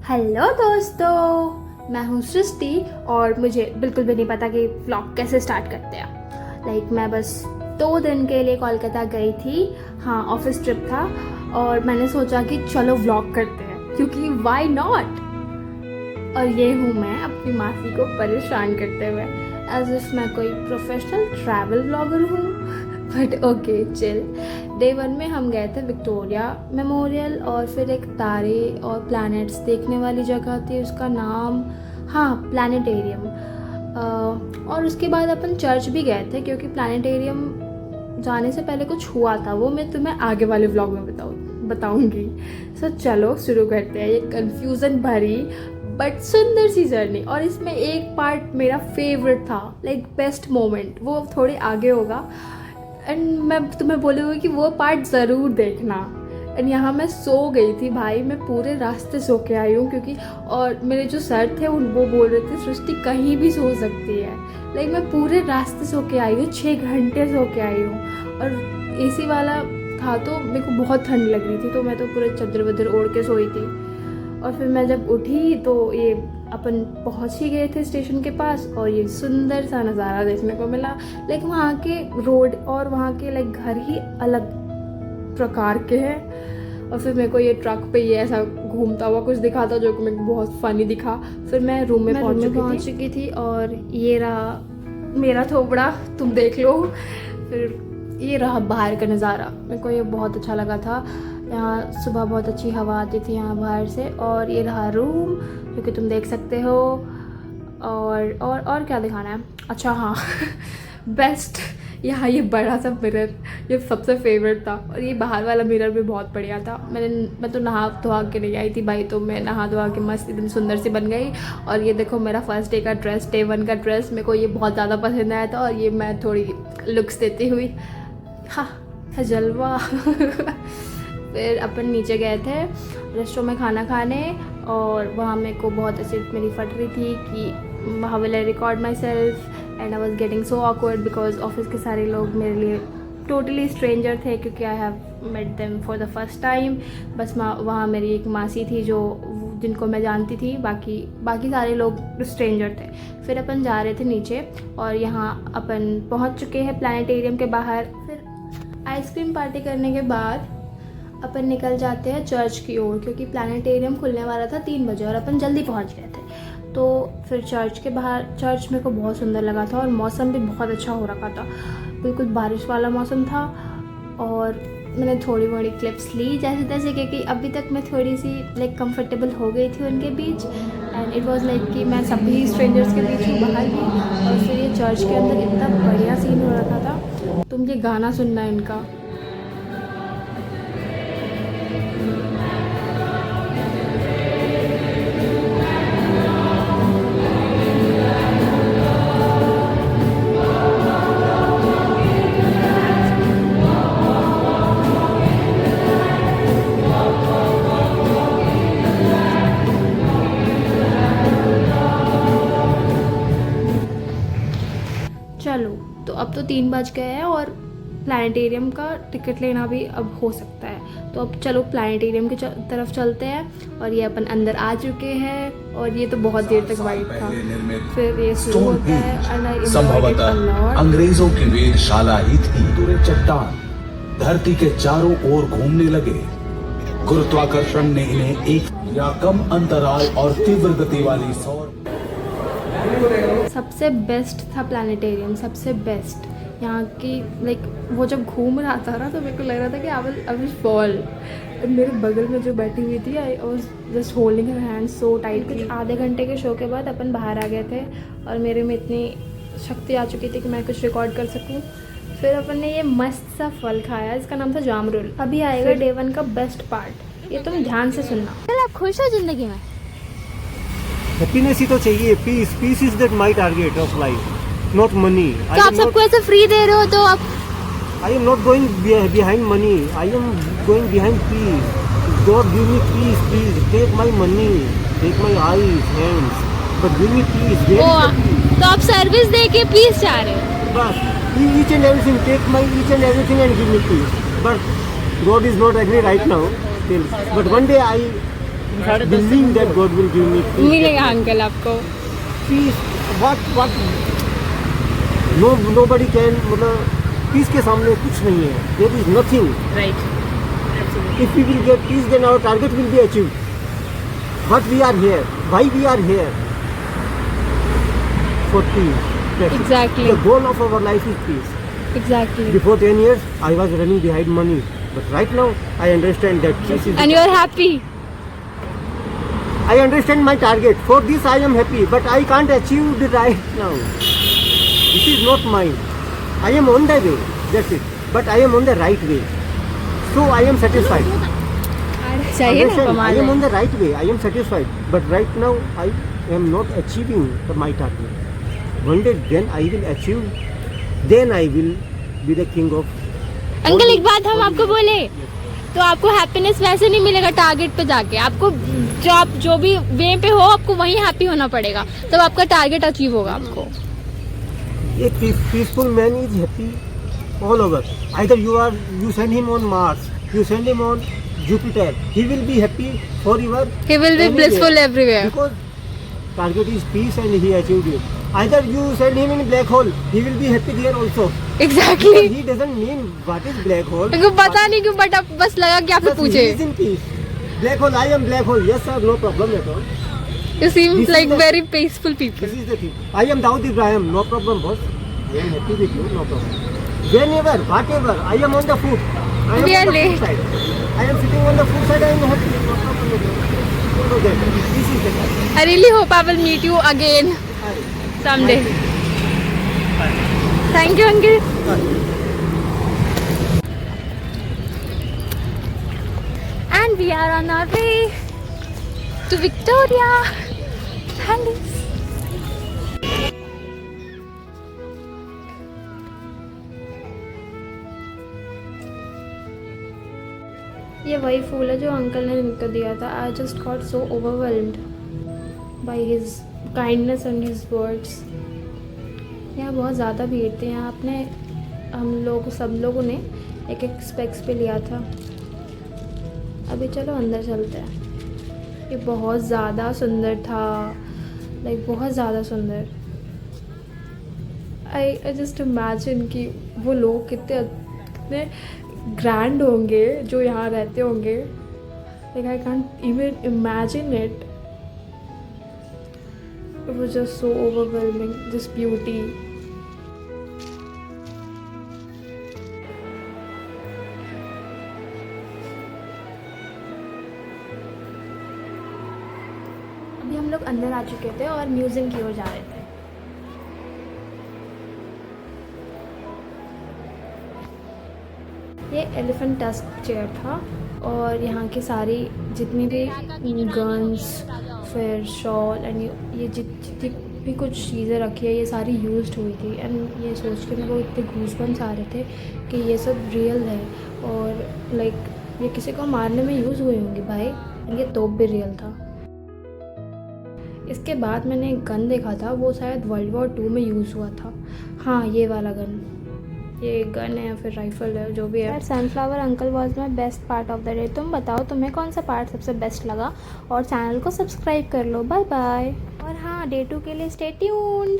Hello दोस्तों, मैं हूँ सृष्टि और मुझे बिल्कुल भी नहीं पता कि व्लॉग कैसे स्टार्ट करते हैं। मैं बस 2 दिन के लिए कोलकाता गई थी। हाँ, ऑफिस ट्रिप था और मैंने सोचा कि चलो व्लॉग करते हैं क्योंकि वाई नॉट। और ये हूँ मैं अपनी मासी को परेशान करते हुए, एज इफ मैं कोई प्रोफेशनल ट्रैवल ब्लॉगर हूँ। But okay chill. डे 1 में हम गए थे विक्टोरिया मेमोरियल और फिर एक तारे और प्लैनेट्स देखने वाली जगह थी, उसका नाम प्लानिटेरियम। और उसके बाद अपन चर्च भी गए थे क्योंकि प्लानिटेरियम जाने से पहले कुछ हुआ था, वो मैं तुम्हें आगे वाले व्लॉग में बताऊंगी। सो चलो शुरू करते हैं ये कंफ्यूजन भरी बट सुंदर सी जर्नी। और इसमें एक पार्ट मेरा फेवरेट था, लाइक बेस्ट मोमेंट, वो थोड़े आगे होगा एंड मैं तुम्हें बोलूँगी कि वो पार्ट ज़रूर देखना। एंड यहाँ मैं सो गई थी भाई, मैं पूरे रास्ते सो के आई हूँ क्योंकि और मेरे जो सर थे वो बोल रहे थे सृष्टि कहीं भी सो सकती है। लाइक मैं पूरे रास्ते सो के आई हूँ, 6 घंटे सो के आई हूँ। और एसी वाला था तो मेरे को बहुत ठंड लग रही थी, तो मैं तो पूरे चादर वदर ओढ़ के सोई थी। और फिर मैं जब उठी तो ये अपन पहुंच ही गए थे स्टेशन के पास और ये सुंदर सा नज़ारा देखने को मिला। लाइक वहाँ के रोड और वहाँ के लाइक घर ही अलग प्रकार के हैं। और फिर मेरे को ये ट्रक पे ये ऐसा घूमता हुआ कुछ दिखा था जो कि मेरे को बहुत फनी दिखा। फिर मैं रूम में पहुंच चुकी थी और ये रहा मेरा थोबड़ा, तुम देख लो। फिर ये रहा बाहर का नज़ारा, मेरे को ये बहुत अच्छा लगा था। यहाँ सुबह बहुत अच्छी हवा आती थी यहाँ बाहर से। और ये रहा रूम जो कि तुम देख सकते हो। और क्या दिखाना है, अच्छा हाँ बेस्ट यहाँ ये बड़ा सा मिरर, ये सबसे फेवरेट था। और ये बाहर वाला मिरर भी बहुत बढ़िया था। मैं तो नहा धोआ के नहीं आई थी भाई, तो मैं नहा धोआ के मस्त एकदम सुंदर सी बन गई। और ये देखो मेरा फर्स्ट डे का ड्रेस, डे 1 का ड्रेस, मेरे को ये बहुत ज़्यादा पसंद आया था। और ये मैं थोड़ी लुक्स देती हुई जलवा फिर अपन नीचे गए थे रेस्टोरेंट में खाना खाने और वहाँ मेरे को बहुत ऐसे मेरी फट रही थी कि how will I record myself and I was getting so awkward because office के सारे लोग मेरे लिए टोटली स्ट्रेंजर थे क्योंकि I have met them for the first time. बस वहाँ मेरी एक मासी थी जिनको मैं जानती थी, बाकी सारे लोग स्ट्रेंजर थे। फिर अपन जा रहे थे नीचे और यहाँ अपन पहुँच चुके हैं प्लानिटेरियम के बाहर। फिर आइसक्रीम पार्टी करने के बाद अपन निकल जाते हैं चर्च की ओर क्योंकि प्लानिटेरियम खुलने वाला था 3 बजे और अपन जल्दी पहुंच गए थे। तो फिर चर्च के बाहर, चर्च मेरे को बहुत सुंदर लगा था और मौसम भी बहुत अच्छा हो रखा था, बिल्कुल बारिश वाला मौसम था। और मैंने थोड़ी मोड़ी क्लिप्स ली जैसे तैसे क्योंकि अभी तक मैं थोड़ी सी लाइक कंफर्टेबल हो गई थी उनके बीच। एंड इट वाज लाइक कि मैं सभी स्ट्रेंजर्स के बीच हूँ बाहर भी। और फिर ये चर्च के अंदर इतना बढ़िया सीन हो रखा था, तुम ये गाना सुनना इनका। चलो तो अब तो 3 बज गए हैं और प्लानिटेरियम का टिकट लेना भी अब हो सकता है। तो अब चलो प्लानिटेरियम की तरफ चलते हैं। और ये अपन अंदर आ चुके हैं और ये तो बहुत देर तक वाइट था। फिर ये शुरू होता है। संभवतः अंग्रेजों की वेधशाला ही थी। पूरे चट्टान धरती के चारों ओर घूमने लगे। गुरुत्वाकर्षण ने इन्हें एक या कम अंतराल और तीव्र गति वाली सौर सबसे बेस्ट था प्लानिटेरियम, सबसे बेस्ट यहाँ की। लाइक वो जब घूम रहा था ना तो मेरे को लग रहा था कि आई विल फॉल। मेरे बगल में जो बैठी हुई थी I was just holding her hand so tightly. आधे घंटे के शो के बाद अपन बाहर आ गए थे और मेरे में इतनी शक्ति आ चुकी थी कि मैं कुछ रिकॉर्ड कर सकूँ। फिर अपन ने ये मस्त सा फल खाया, इसका नाम था जामरुल। अभी आएगा डे 1 का बेस्ट पार्ट, ये तुम ध्यान से सुनना। चल आप खुश हो जिंदगी में? हैप्पीनेस ही तो चाहिए, peace. Peace is that my target of life, not money. तो आप सबको ऐसे फ्री दे रहे हो तो आप I am not going behind money, I am going behind peace. God give me peace, please take my money, take my eyes, hands, but give me peace. तो आप सर्विस दे के पीस चाह रहे हो? बस each and everything, take my each and everything and give me peace. But God is not agree right now, but one day I believe that God will give me peace. मिलेगा uncle आपको. Peace, what nobody can, मतलब peace के सामने कुछ नहीं है. There is nothing. Right. Absolutely. If we will get peace, then our target will be achieved. But we are here. Why we are here? For peace. That's it. Exactly. The goal of our life is peace. Exactly. Before 10 years, I was running behind money. But right now, I understand that peace is... And you are happy. I understand my target. For this, I am happy. But I can't achieve it right now. This is not mine. I am on the way. That's it. But I am on the right way. So I am satisfied. चाहिए ना Understand? I कमाल am है. on the right way. I am satisfied. But right now, I am not achieving my target. One day, then I will achieve. Then I will be the king of... uncle एक बात हम आपको बोले तो आपको happiness वैसे नहीं मिलेगा टारगेट पे जाके. आपको जो भी वे पे हो आपको वहीं हैप्पी होना पड़ेगा तब आपका टारगेट अचीव होगा आपको. A peaceful man is happy all over. Either you send him on Mars, you send him on Jupiter, he will be happy forever. He will be anywhere. blissful everywhere. Because target is peace and he achieved it. Either you send him in black hole, he will be happy there also. Exactly. Because he doesn't mean what is black hole. मेरे को पता नहीं क्यों but अब बस लगा कि आपसे Just he पूछे. is in peace. Black hole, I am black hole. Yes sir, no problem at all. You seem This is like the- very peaceful people. This is the thing. I am Dawood Ibrahim, no problem boss. I am happy with you, no problem. Whenever, whatever, I am on the food. I am We are on the late. food side. I am sitting on the food side, I am happy, no problem at all. So that, this is the time. I really hope I will meet you again someday. Thank you, uncle. And we are on our way to Victoria. Thanks. ये वही फूल है जो uncle ने इनको दिया था. I just got so overwhelmed by his kindness and his words. यहाँ बहुत ज़्यादा भीड़ थी. यहाँ आपने हम लोग सब लोगों ने एक एक स्पेक्स पे लिया था. अभी चलो अंदर चलते हैं. ये बहुत ज़्यादा सुंदर था. लाइक बहुत ज़्यादा सुंदर. आई जस्ट इमेजिन कि वो लोग कितने ग्रैंड होंगे जो यहाँ रहते होंगे. Like I can't even imagine it. It was just so overwhelming, this beauty. अभी हम लोग अंदर आ चुके थे और म्यूजियम की ओर जा रहे थे. ये एलिफेंट टस्क चेयर था और यहाँ की सारी जितनी भी गन्स फिर शॉल एंड ये जितनी भी कुछ चीज़ें रखी है ये सारी यूज्ड हुई थी. एंड ये सोच के मेरे को इतने गूज़बम्स आ रहे थे कि ये सब रियल है और लाइक ये किसी को मारने में यूज़ हुई होंगी भाई. एंड ये तोप भी रियल था. इसके बाद मैंने एक गन देखा था वो शायद वर्ल्ड वॉर 2 में यूज़ हुआ था. हाँ ये वाला गन. ये गन है या फिर राइफल है जो भी है. Sunflower uncle was my best part of the day. तुम बताओ तुम्हें कौन सा पार्ट सबसे बेस्ट लगा और चैनल को सब्सक्राइब कर लो. Bye bye. और हाँ डे 2 के लिए स्टे ट्यून्ड.